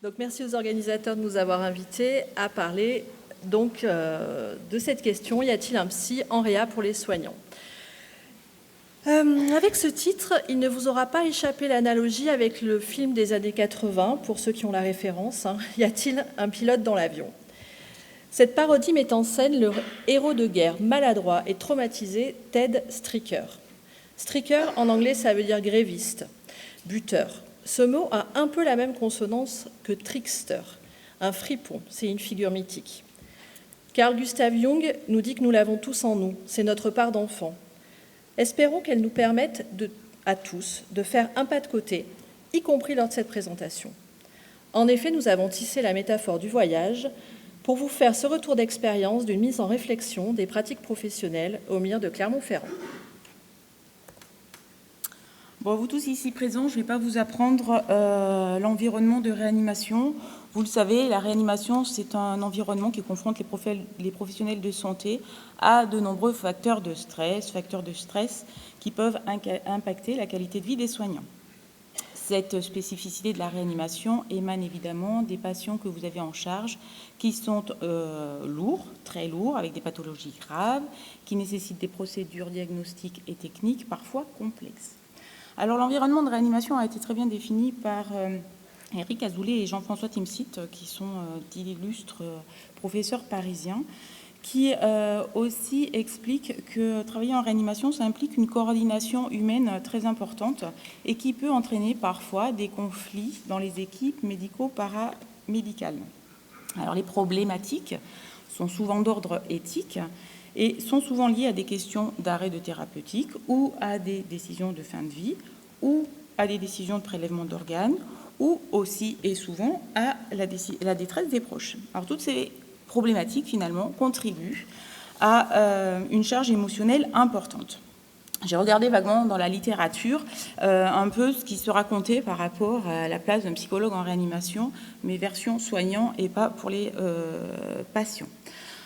Donc, merci aux organisateurs de nous avoir invités à parler de cette question. Y a-t-il un psy en réa pour les soignants ? Avec ce titre, il ne vous aura pas échappé l'analogie avec le film des années 80, pour ceux qui ont la référence. Y a-t-il un pilote dans l'avion ? Cette parodie met en scène le héros de guerre maladroit et traumatisé Ted Stricker. Stricker, en anglais, ça veut dire gréviste, buteur. Ce mot a un peu la même consonance que trickster, un fripon, c'est une figure mythique. Carl Gustav Jung nous dit que nous l'avons tous en nous, c'est notre part d'enfant. Espérons qu'elle nous permette à tous de faire un pas de côté, y compris lors de cette présentation. En effet, nous avons tissé la métaphore du voyage pour vous faire ce retour d'expérience d'une mise en réflexion des pratiques professionnelles au MIR de Clermont-Ferrand. Bon, vous tous ici présents, je ne vais pas vous apprendre l'environnement de réanimation. Vous le savez, la réanimation, c'est un environnement qui confronte les professionnels de santé à de nombreux facteurs de stress qui peuvent impacter la qualité de vie des soignants. Cette spécificité de la réanimation émane évidemment des patients que vous avez en charge qui sont lourds, très lourds, avec des pathologies graves, qui nécessitent des procédures diagnostiques et techniques parfois complexes. Alors l'environnement de réanimation a été très bien défini par Eric Azoulay et Jean-François Timsit, qui sont d'illustres professeurs parisiens, qui aussi expliquent que travailler en réanimation, ça implique une coordination humaine très importante et qui peut entraîner parfois des conflits dans les équipes médico-paramédicales. Alors les problématiques sont souvent d'ordre éthique et sont souvent liées à des questions d'arrêt de thérapeutique ou à des décisions de fin de vie ou à des décisions de prélèvement d'organes ou aussi et souvent à la détresse des proches. Alors toutes ces problématiques finalement contribuent à une charge émotionnelle importante. J'ai regardé vaguement dans la littérature un peu ce qui se racontait par rapport à la place d'un psychologue en réanimation, mais version soignant et pas pour les patients.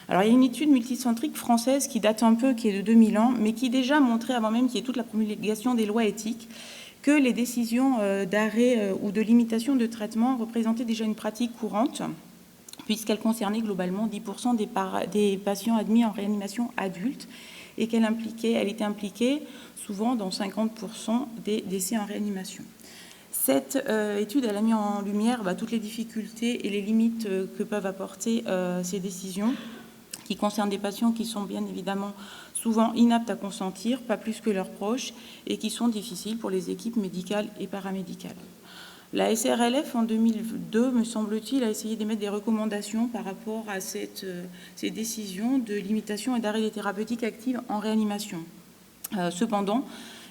Alors, il y a une étude multicentrique française qui date un peu, qui est de 2000 ans, mais qui déjà montrait, avant même qu'il y ait toute la promulgation des lois éthiques, que les décisions d'arrêt ou de limitation de traitement représentaient déjà une pratique courante, puisqu'elle concernait globalement 10% des patients admis en réanimation adulte, et qu'elle était impliquée souvent dans 50% des décès en réanimation. Cette étude, elle a mis en lumière toutes les difficultés et les limites que peuvent apporter ces décisions, qui concernent des patients qui sont bien évidemment souvent inaptes à consentir, pas plus que leurs proches, et qui sont difficiles pour les équipes médicales et paramédicales. La SRLF, en 2002, me semble-t-il, a essayé d'émettre des recommandations par rapport à ces décisions de limitation et d'arrêt des thérapeutiques actives en réanimation. Cependant,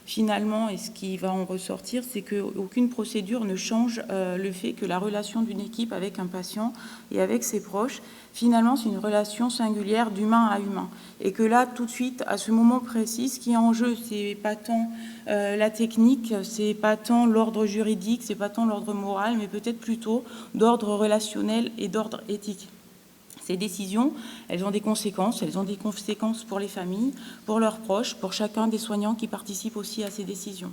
finalement, et ce qui va en ressortir, c'est qu'aucune procédure ne change le fait que la relation d'une équipe avec un patient et avec ses proches, finalement, c'est une relation singulière d'humain à humain. Et que là, tout de suite, à ce moment précis, ce qui est en jeu, c'est pas tant la technique, c'est pas tant l'ordre juridique, c'est pas tant l'ordre moral, mais peut-être plutôt d'ordre relationnel et d'ordre éthique. Ces décisions, elles ont des conséquences pour les familles, pour leurs proches, pour chacun des soignants qui participent aussi à ces décisions.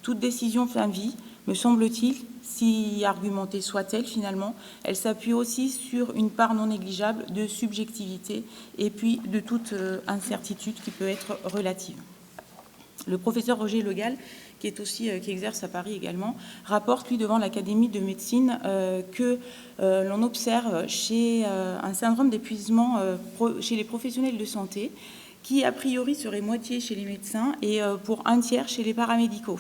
Toute décision fin de vie, me semble-t-il, si argumentée soit-elle finalement, elle s'appuie aussi sur une part non négligeable de subjectivité et puis de toute incertitude qui peut être relative. Le professeur Roger Legal, qui exerce à Paris également, rapporte, lui, devant l'Académie de médecine que l'on observe chez un syndrome d'épuisement chez les professionnels de santé, qui a priori serait moitié chez les médecins et pour un tiers chez les paramédicaux,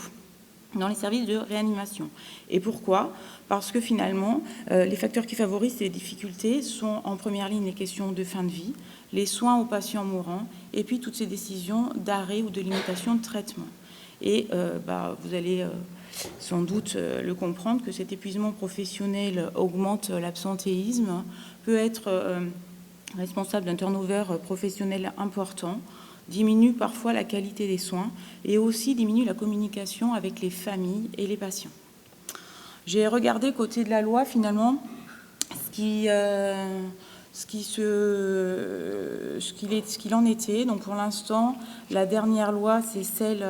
dans les services de réanimation. Et pourquoi ? Parce que finalement, les facteurs qui favorisent ces difficultés sont en première ligne les questions de fin de vie, les soins aux patients mourants, et puis toutes ces décisions d'arrêt ou de limitation de traitement. Et vous allez sans doute le comprendre que cet épuisement professionnel augmente l'absentéisme, peut être responsable d'un turnover professionnel important, diminue parfois la qualité des soins et aussi diminue la communication avec les familles et les patients. J'ai regardé côté de la loi finalement ce qu'il en était. Donc pour l'instant, la dernière loi, c'est celle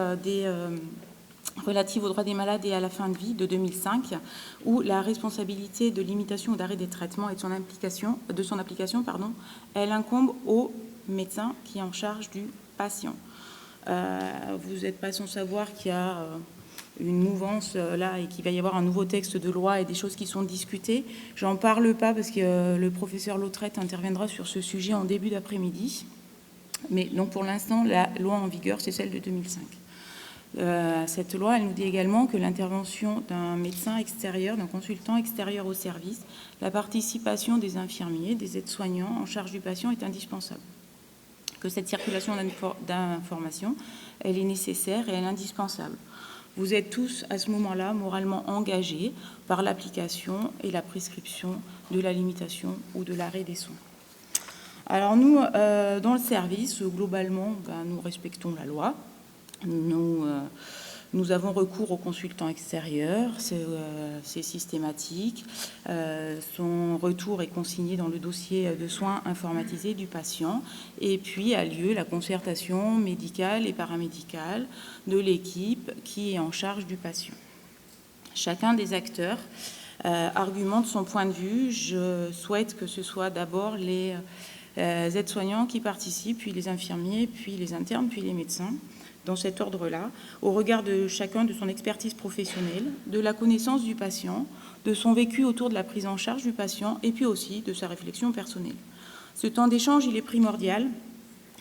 relative aux droits des malades et à la fin de vie de 2005, où la responsabilité de limitation ou d'arrêt des traitements et de son application, elle incombe au médecin qui est en charge du patient. Vous n'êtes pas sans savoir qu'il y a une mouvance là et qu'il va y avoir un nouveau texte de loi et des choses qui sont discutées. J'en parle pas parce que le professeur Lautrette interviendra sur ce sujet en début d'après-midi. Mais donc pour l'instant, la loi en vigueur, c'est celle de 2005. Cette loi, elle nous dit également que l'intervention d'un médecin extérieur, d'un consultant extérieur au service, la participation des infirmiers, des aides-soignants en charge du patient est indispensable. Que cette circulation d'informations, elle est nécessaire et elle est indispensable. Vous êtes tous, à ce moment-là, moralement engagés par l'application et la prescription de la limitation ou de l'arrêt des soins. Alors nous, dans le service, globalement, nous respectons la loi. Nous avons recours aux consultants extérieurs, c'est systématique. Son retour est consigné dans le dossier de soins informatisé du patient. Et puis a lieu la concertation médicale et paramédicale de l'équipe qui est en charge du patient. Chacun des acteurs argumente son point de vue. Je souhaite que ce soit d'abord les aides-soignants qui participent, puis les infirmiers, puis les internes, puis les médecins, dans cet ordre-là, au regard de chacun de son expertise professionnelle, de la connaissance du patient, de son vécu autour de la prise en charge du patient, et puis aussi de sa réflexion personnelle. Ce temps d'échange, il est primordial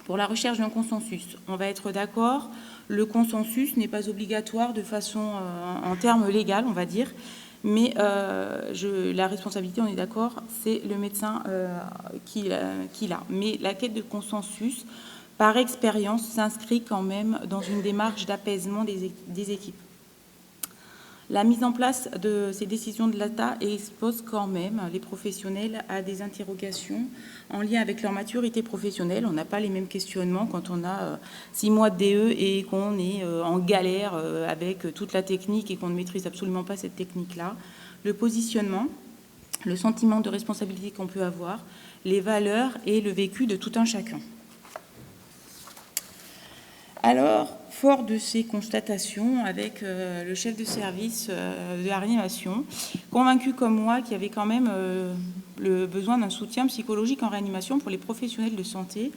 pour la recherche d'un consensus. On va être d'accord, le consensus n'est pas obligatoire de façon, en termes légaux, on va dire, mais la responsabilité, on est d'accord, c'est le médecin qui l'a. Mais la quête de consensus, par expérience, s'inscrit quand même dans une démarche d'apaisement des équipes. La mise en place de ces décisions de l'ATA expose quand même les professionnels à des interrogations en lien avec leur maturité professionnelle. On n'a pas les mêmes questionnements quand on a 6 mois de DE et qu'on est en galère avec toute la technique et qu'on ne maîtrise absolument pas cette technique-là. Le positionnement, le sentiment de responsabilité qu'on peut avoir, les valeurs et le vécu de tout un chacun. Alors, fort de ces constatations, avec le chef de service de la réanimation, convaincu comme moi qu'il y avait quand même le besoin d'un soutien psychologique en réanimation pour les professionnels de santé,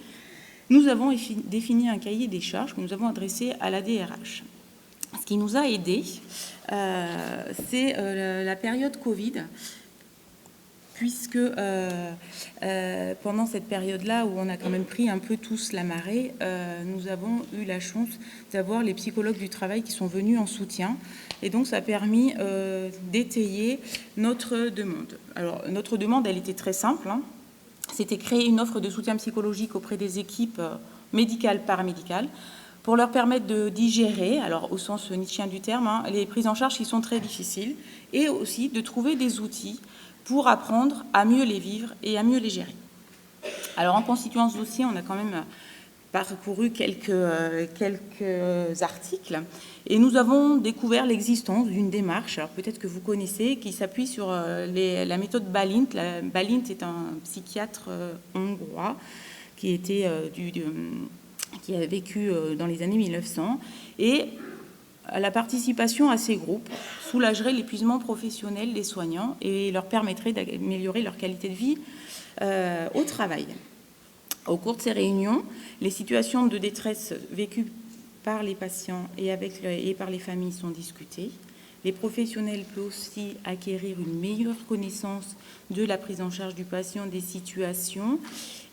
nous avons défini un cahier des charges que nous avons adressé à la DRH. Ce qui nous a aidés, c'est la période Covid, puisque pendant cette période-là, où on a quand même pris un peu tous la marée, nous avons eu la chance d'avoir les psychologues du travail qui sont venus en soutien. Et donc, ça a permis d'étayer notre demande. Alors, notre demande, elle était très simple. C'était créer une offre de soutien psychologique auprès des équipes médicales, paramédicales, pour leur permettre de digérer, alors au sens nietzschéen du terme, les prises en charge qui sont très difficiles, et aussi de trouver des outils pour apprendre à mieux les vivre et à mieux les gérer. Alors, en constituant ce dossier, on a quand même parcouru quelques articles et nous avons découvert l'existence d'une démarche, alors peut-être que vous connaissez, qui s'appuie sur la méthode Balint. Balint est un psychiatre hongrois qui a vécu dans les années 1900 et la participation à ces groupes soulagerait l'épuisement professionnel des soignants et leur permettrait d'améliorer leur qualité de vie au travail. Au cours de ces réunions, les situations de détresse vécues par les patients et par les familles sont discutées. Les professionnels peuvent aussi acquérir une meilleure connaissance de la prise en charge du patient, des situations.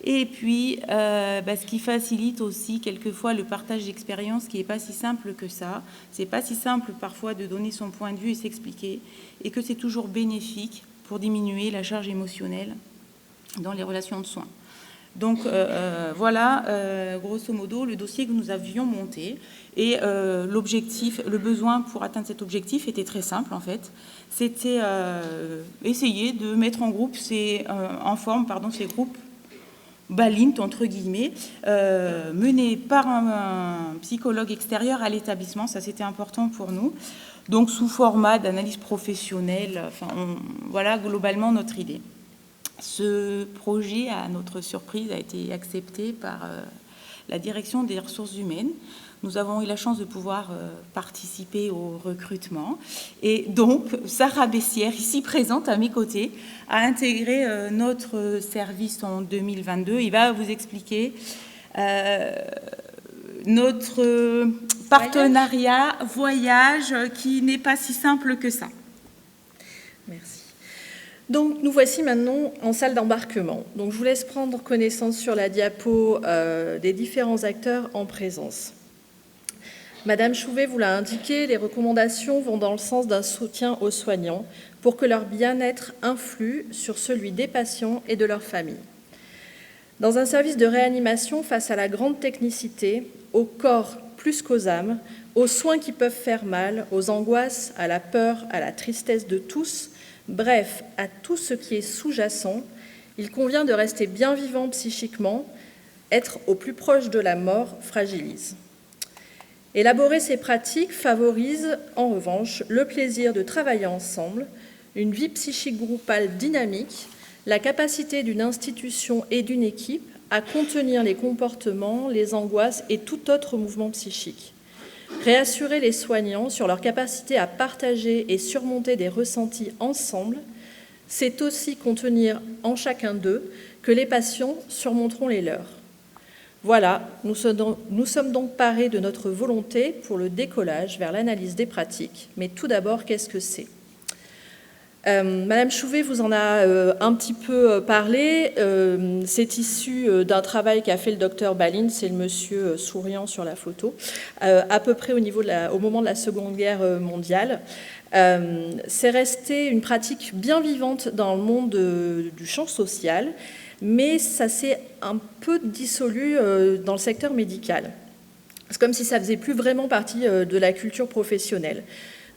Et puis, ce qui facilite aussi quelquefois le partage d'expériences, qui n'est pas si simple que ça. C'est pas si simple parfois de donner son point de vue et s'expliquer, et que c'est toujours bénéfique pour diminuer la charge émotionnelle dans les relations de soins. Donc voilà, grosso modo, le dossier que nous avions monté. Et le besoin pour atteindre cet objectif était très simple en fait. C'était essayer de mettre en forme ces groupes Balint, entre guillemets, menés par un psychologue extérieur à l'établissement. Ça, c'était important pour nous. Donc sous format d'analyse professionnelle. Voilà globalement notre idée. Ce projet, à notre surprise, a été accepté par la direction des ressources humaines. nous avons eu la chance de pouvoir participer au recrutement. Et donc, Sarah Bessière, ici présente à mes côtés, a intégré notre service en 2022. Il va vous expliquer notre partenariat voyage qui n'est pas si simple que ça. Merci. Donc, nous voici maintenant en salle d'embarquement. Donc, je vous laisse prendre connaissance sur la diapo des différents acteurs en présence. Madame Chouvet vous l'a indiqué, les recommandations vont dans le sens d'un soutien aux soignants pour que leur bien-être influe sur celui des patients et de leurs familles. Dans un service de réanimation, face à la grande technicité, au corps plus qu'aux âmes, aux soins qui peuvent faire mal, aux angoisses, à la peur, à la tristesse de tous, bref, à tout ce qui est sous-jacent, il convient de rester bien vivant psychiquement. Être au plus proche de la mort fragilise. Élaborer ces pratiques favorise, en revanche, le plaisir de travailler ensemble, une vie psychique groupale dynamique, la capacité d'une institution et d'une équipe à contenir les comportements, les angoisses et tout autre mouvement psychique. Réassurer les soignants sur leur capacité à partager et surmonter des ressentis ensemble, c'est aussi contenir en chacun d'eux que les patients surmonteront les leurs. Voilà, nous sommes donc parés de notre volonté pour le décollage vers l'analyse des pratiques. Mais tout d'abord, qu'est-ce que c'est ? Madame Chouvet vous en a un petit peu parlé. C'est issu d'un travail qu'a fait le docteur Balin, c'est le monsieur souriant sur la photo, à peu près au moment de la Seconde Guerre mondiale. C'est resté une pratique bien vivante dans le monde du champ social, mais ça s'est un peu dissolu dans le secteur médical. C'est comme si ça ne faisait plus vraiment partie de la culture professionnelle.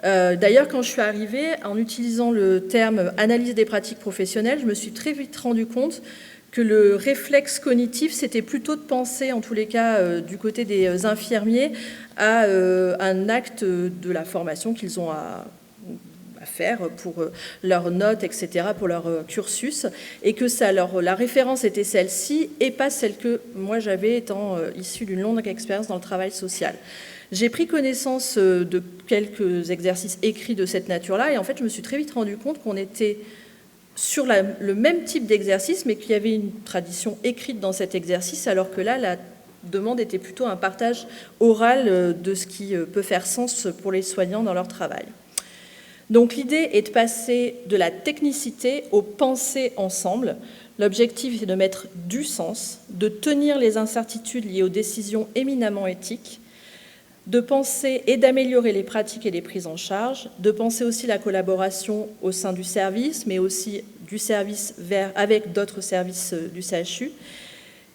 D'ailleurs, quand je suis arrivée, en utilisant le terme « analyse des pratiques professionnelles », je me suis très vite rendu compte que le réflexe cognitif, c'était plutôt de penser, en tous les cas du côté des infirmiers, à un acte de la formation qu'ils ont à faire pour leurs notes, etc., pour leur cursus, et que la référence était celle-ci et pas celle que moi j'avais étant issue d'une longue expérience dans le travail social. J'ai pris connaissance de quelques exercices écrits de cette nature-là et en fait je me suis très vite rendu compte qu'on était sur le même type d'exercice mais qu'il y avait une tradition écrite dans cet exercice alors que là la demande était plutôt un partage oral de ce qui peut faire sens pour les soignants dans leur travail. Donc l'idée est de passer de la technicité au penser ensemble. L'objectif est de mettre du sens, de tenir les incertitudes liées aux décisions éminemment éthiques, de penser et d'améliorer les pratiques et les prises en charge, de penser aussi la collaboration au sein du service, mais aussi du service avec d'autres services du CHU.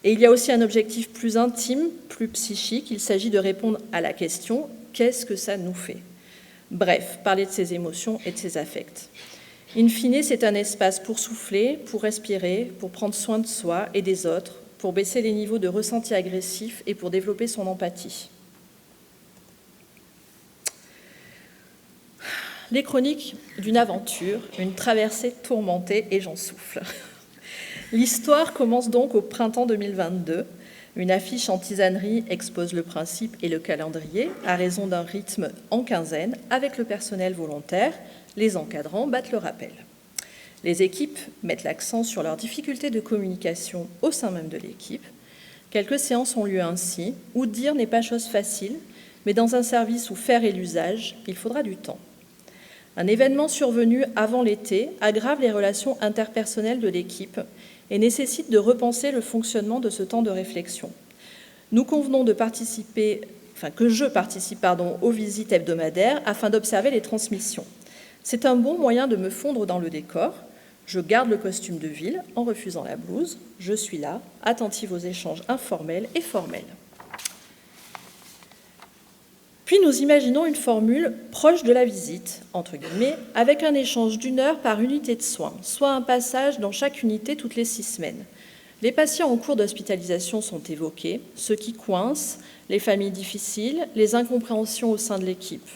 Et il y a aussi un objectif plus intime, plus psychique. Il s'agit de répondre à la question « qu'est-ce que ça nous fait ?» Bref, parler de ses émotions et de ses affects. In fine, c'est un espace pour souffler, pour respirer, pour prendre soin de soi et des autres, pour baisser les niveaux de ressenti agressif et pour développer son empathie. Les chroniques d'une aventure, une traversée tourmentée, et j'en souffle. L'histoire commence donc au printemps 2022. Une affiche en tisanerie expose le principe et le calendrier à raison d'un rythme en quinzaine avec le personnel volontaire. Les encadrants battent le rappel. Les équipes mettent l'accent sur leurs difficultés de communication au sein même de l'équipe. Quelques séances ont lieu ainsi, où dire n'est pas chose facile, mais dans un service où faire est l'usage, il faudra du temps. Un événement survenu avant l'été aggrave les relations interpersonnelles de l'équipe et nécessite de repenser le fonctionnement de ce temps de réflexion. Nous convenons que je participe aux visites hebdomadaires afin d'observer les transmissions. C'est un bon moyen de me fondre dans le décor. Je garde le costume de ville en refusant la blouse. Je suis là, attentive aux échanges informels et formels. Puis nous imaginons une formule proche de la visite, entre guillemets, avec un échange d'1 heure par unité de soins, soit un passage dans chaque unité toutes les 6 semaines. Les patients en cours d'hospitalisation sont évoqués, ceux qui coincent, les familles difficiles, les incompréhensions au sein de l'équipe.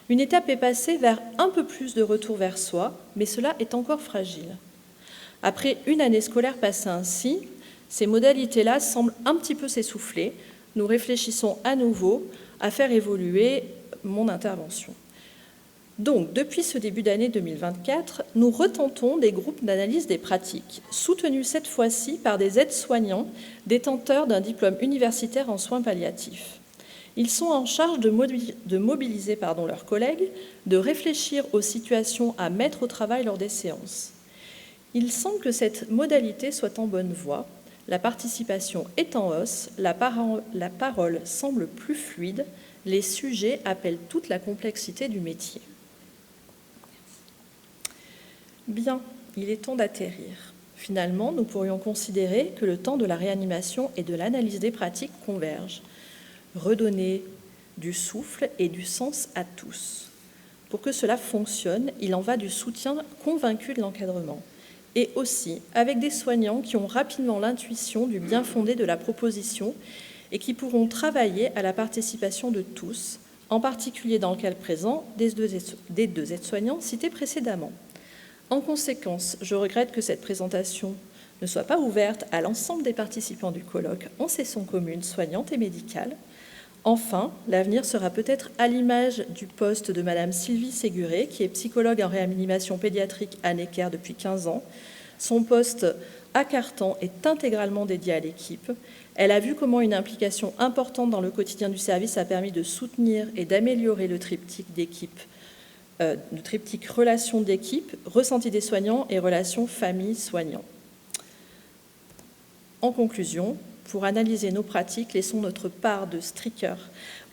Une étape est passée vers un peu plus de retour vers soi, mais cela est encore fragile. Après une année scolaire passée ainsi, ces modalités-là semblent un petit peu s'essouffler. Nous réfléchissons à nouveau à faire évoluer mon intervention. Donc, depuis ce début d'année 2024, nous retentons des groupes d'analyse des pratiques, soutenus cette fois-ci par des aides-soignants détenteurs d'un diplôme universitaire en soins palliatifs. Ils sont en charge de mobiliser leurs collègues, de réfléchir aux situations à mettre au travail lors des séances. Il semble que cette modalité soit en bonne voie. La participation est en hausse, la parole semble plus fluide, les sujets appellent toute la complexité du métier. Bien, il est temps d'atterrir. Finalement, nous pourrions considérer que le temps de la réanimation et de l'analyse des pratiques convergent. Redonner du souffle et du sens à tous. Pour que cela fonctionne, il en va du soutien convaincu de l'encadrement. Et aussi avec des soignants qui ont rapidement l'intuition du bien fondé de la proposition et qui pourront travailler à la participation de tous, en particulier dans le cas présent des deux aides-soignants cités précédemment. En conséquence, je regrette que cette présentation ne soit pas ouverte à l'ensemble des participants du colloque en session commune soignante et médicale. Enfin, l'avenir sera peut-être à l'image du poste de Madame Sylvie Séguré, qui est psychologue en réanimation pédiatrique à Necker depuis 15 ans. Son poste à Cartan est intégralement dédié à l'équipe. Elle a vu comment une implication importante dans le quotidien du service a permis de soutenir et d'améliorer le triptyque d'équipe, le triptyque relations d'équipe, ressenti des soignants et relations famille-soignants. En conclusion, pour analyser nos pratiques, laissons notre part de striker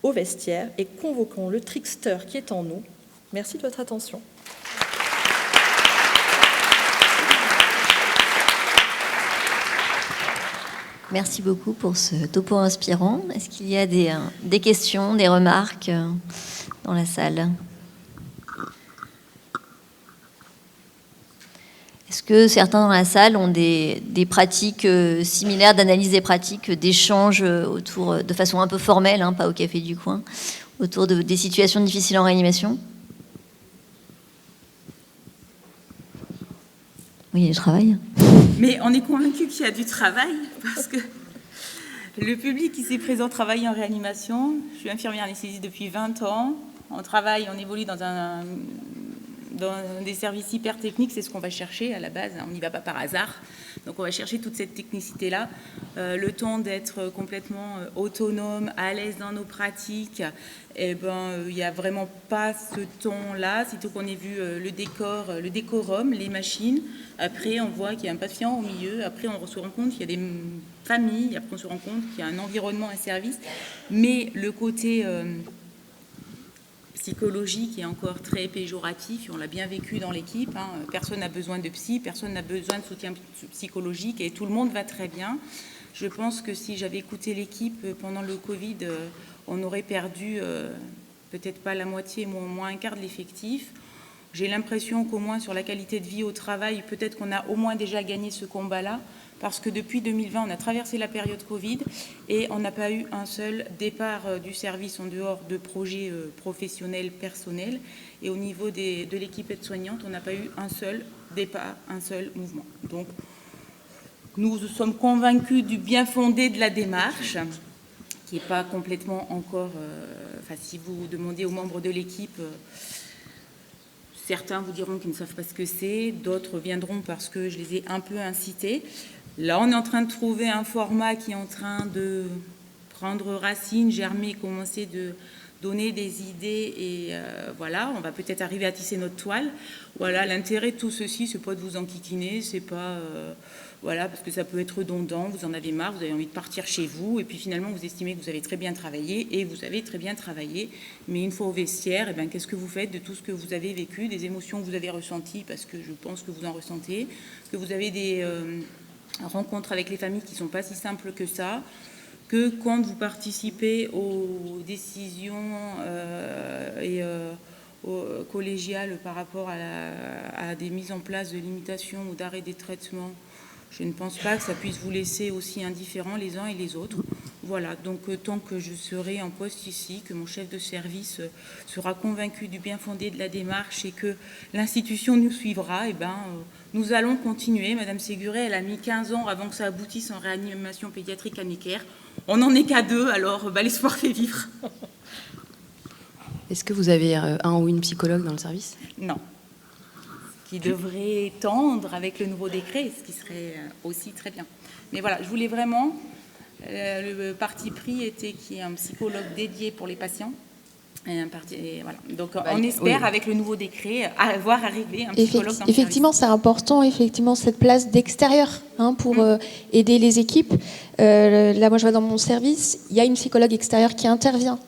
au vestiaire et convoquons le trickster qui est en nous. Merci de votre attention. Merci beaucoup pour ce topo inspirant. Est-ce qu'il y a des questions, des remarques dans la salle ? Est-ce que certains dans la salle ont des pratiques similaires, d'analyse des pratiques, d'échanges autour, de façon un peu formelle, pas au café du coin, autour des situations difficiles en réanimation ? Oui, il y a du travail. Mais on est convaincu qu'il y a du travail, parce que le public ici présent travaille en réanimation. Je suis infirmière anesthésiste depuis 20 ans. On évolue dans des services hyper techniques, c'est ce qu'on va chercher à la base, on n'y va pas par hasard. Donc on va chercher toute cette technicité-là, le temps d'être complètement autonome, à l'aise dans nos pratiques. Il n'y a vraiment pas ce temps-là, sitôt qu'on ait vu le décorum, les machines. Après, on voit qu'il y a un patient au milieu. Après, on se rend compte qu'il y a des familles. Après, on se rend compte qu'il y a un environnement, un service. Mais le côté psychologique est encore très péjoratif, et on l'a bien vécu dans l'équipe. Personne n'a besoin de psy, personne n'a besoin de soutien psychologique et tout le monde va très bien. Je pense que si j'avais écouté l'équipe pendant le Covid, on aurait perdu peut-être pas la moitié, mais au moins un quart de l'effectif. J'ai l'impression qu'au moins sur la qualité de vie au travail, peut-être qu'on a au moins déjà gagné ce combat-là, parce que depuis 2020, on a traversé la période Covid et on n'a pas eu un seul départ du service en dehors de projets professionnels, personnels. Et au niveau de l'équipe aide-soignante, on n'a pas eu un seul départ, un seul mouvement. Donc, nous sommes convaincus du bien fondé de la démarche, qui n'est pas complètement encore... si vous demandez aux membres de l'équipe... certains vous diront qu'ils ne savent pas ce que c'est, d'autres viendront parce que je les ai un peu incités. Là, on est en train de trouver un format qui est en train de prendre racine, germer, commencer de donner des idées et voilà, on va peut-être arriver à tisser notre toile. Voilà, l'intérêt de tout ceci, c'est pas de vous enquiquiner, c'est pas... voilà, parce que ça peut être redondant, vous en avez marre, vous avez envie de partir chez vous, et puis finalement vous estimez que vous avez très bien travaillé, et vous avez très bien travaillé, mais une fois au vestiaire, eh bien, qu'est-ce que vous faites de tout ce que vous avez vécu, des émotions que vous avez ressenties, parce que je pense que vous en ressentez, que vous avez des rencontres avec les familles qui ne sont pas si simples que ça, que quand vous participez aux décisions collégiales par rapport à des mises en place de limitations ou d'arrêt des traitements, je ne pense pas que ça puisse vous laisser aussi indifférents les uns et les autres. Voilà, donc tant que je serai en poste ici, que mon chef de service sera convaincu du bien fondé de la démarche et que l'institution nous suivra, eh ben, nous allons continuer. Madame Séguré, elle a mis 15 ans avant que ça aboutisse en réanimation pédiatrique à Necker. On n'en est qu'à 2, alors l'espoir fait vivre. Est-ce que vous avez un ou une psychologue dans le service? Non. Qui devrait tendre avec le nouveau décret, ce qui serait aussi très bien. Mais voilà, je voulais vraiment... le parti pris était qu'il y ait un psychologue dédié pour les patients. Et voilà. Donc on espère, avec le nouveau décret, voir arriver un psychologue dans le effectivement, c'est important, effectivement, cette place d'extérieur pour aider les équipes. Là, moi, je vais dans mon service, il y a une psychologue extérieure qui intervient.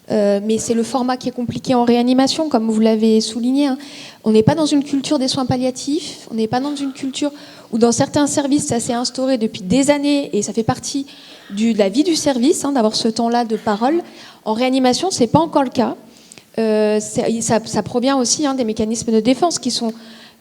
Mais c'est le format qui est compliqué en réanimation, comme vous l'avez souligné. On n'est pas dans une culture des soins palliatifs, on n'est pas dans une culture où dans certains services, ça s'est instauré depuis des années et ça fait partie de la vie du service, d'avoir ce temps-là de parole. En réanimation, ce n'est pas encore le cas. Ça provient aussi des mécanismes de défense qui sont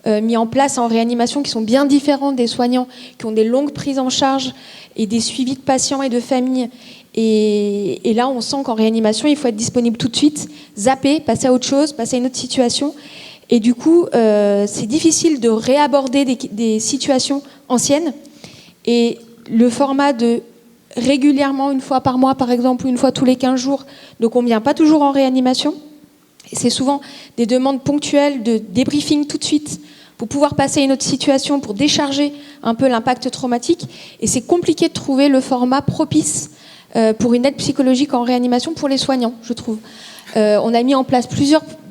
mis en place en réanimation, qui sont bien différents des soignants, qui ont des longues prises en charge et des suivis de patients et de familles. Et là, on sent qu'en réanimation, il faut être disponible tout de suite, zapper, passer à autre chose, passer à une autre situation. Et du coup, c'est difficile de réaborder des situations anciennes. Et le format de régulièrement, une fois par mois, par exemple, ou une fois tous les 15 jours, donc on ne vient pas toujours en réanimation. Et c'est souvent des demandes ponctuelles de débriefing tout de suite pour pouvoir passer à une autre situation, pour décharger un peu l'impact traumatique. Et c'est compliqué de trouver le format propice pour une aide psychologique en réanimation pour les soignants, je trouve. On a mis en place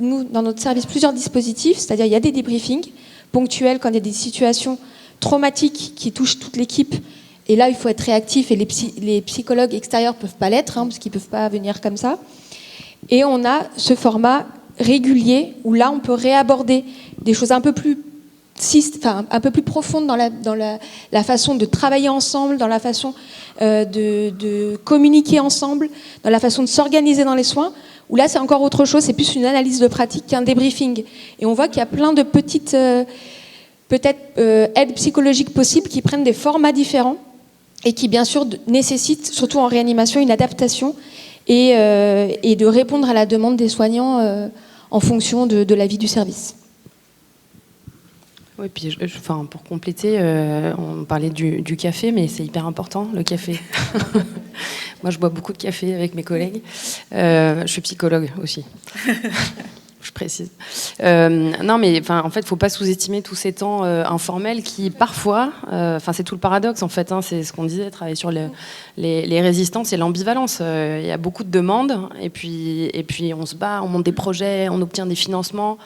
nous, dans notre service, plusieurs dispositifs, c'est-à-dire il y a des débriefings ponctuels quand il y a des situations traumatiques qui touchent toute l'équipe. Et là, il faut être réactif et les psychologues extérieurs ne peuvent pas l'être, parce qu'ils ne peuvent pas venir comme ça. Et on a ce format régulier où là, on peut réaborder des choses un peu plus profondes dans la façon de travailler ensemble, dans la façon de communiquer ensemble, dans la façon de s'organiser dans les soins, où là, c'est encore autre chose, c'est plus une analyse de pratique qu'un débriefing. Et on voit qu'il y a plein de petites aides psychologiques possibles qui prennent des formats différents et qui, bien sûr, nécessitent, surtout en réanimation, une adaptation et de répondre à la demande des soignants en fonction de la vie du service. Oui, puis pour compléter, on parlait du café, mais c'est hyper important, le café. Moi, je bois beaucoup de café avec mes collègues. Je suis psychologue aussi. Je précise. Non, mais en fait, il ne faut pas sous-estimer tous ces temps informels qui, parfois, c'est tout le paradoxe, en fait, c'est ce qu'on disait, travailler sur les résistances et l'ambivalence. Il y a beaucoup de demandes, et puis on se bat, on monte des projets, on obtient des financements,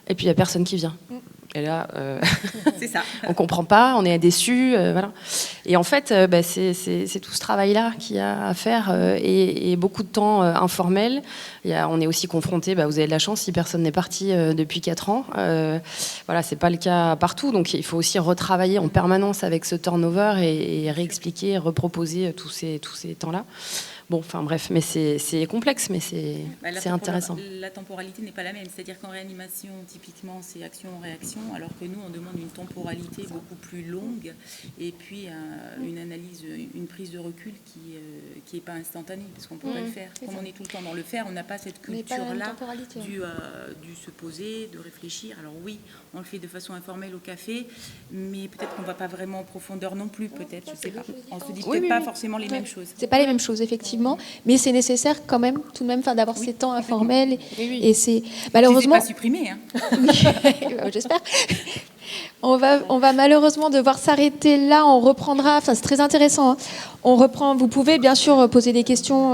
et puis il n'y a personne qui vient. Et là, c'est ça. On ne comprend pas, on est déçus. Voilà. Et en fait, c'est tout ce travail-là qu'il y a à faire et beaucoup de temps informel. On est aussi confronté, vous avez de la chance, si personne n'est parti depuis 4 ans. Voilà, ce n'est pas le cas partout. Donc il faut aussi retravailler en permanence avec ce turnover et réexpliquer, reproposer tous ces temps-là. Bon, bref, mais c'est complexe, mais c'est intéressant. La temporalité n'est pas la même. C'est-à-dire qu'en réanimation, typiquement, c'est action-réaction, alors que nous, on demande une temporalité beaucoup plus longue et puis une analyse, une prise de recul qui n'est pas instantanée, parce qu'on ne peut pas le faire. Comme on est tout le temps dans le faire, on n'a pas cette culture-là du se poser, de réfléchir. Alors oui, on le fait de façon informelle au café, mais peut-être qu'on ne va pas vraiment en profondeur non plus, peut-être, je ne sais pas. On se dit peut-être pas forcément les mêmes choses. C'est pas les mêmes choses, effectivement. Mais c'est nécessaire quand même, tout de même, d'avoir ces temps informels. Et c'est malheureusement. Tu ne pas supprimer, J'espère. On va malheureusement devoir s'arrêter là. On reprendra. C'est très intéressant. On reprend. Vous pouvez bien sûr poser des questions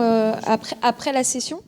après la session.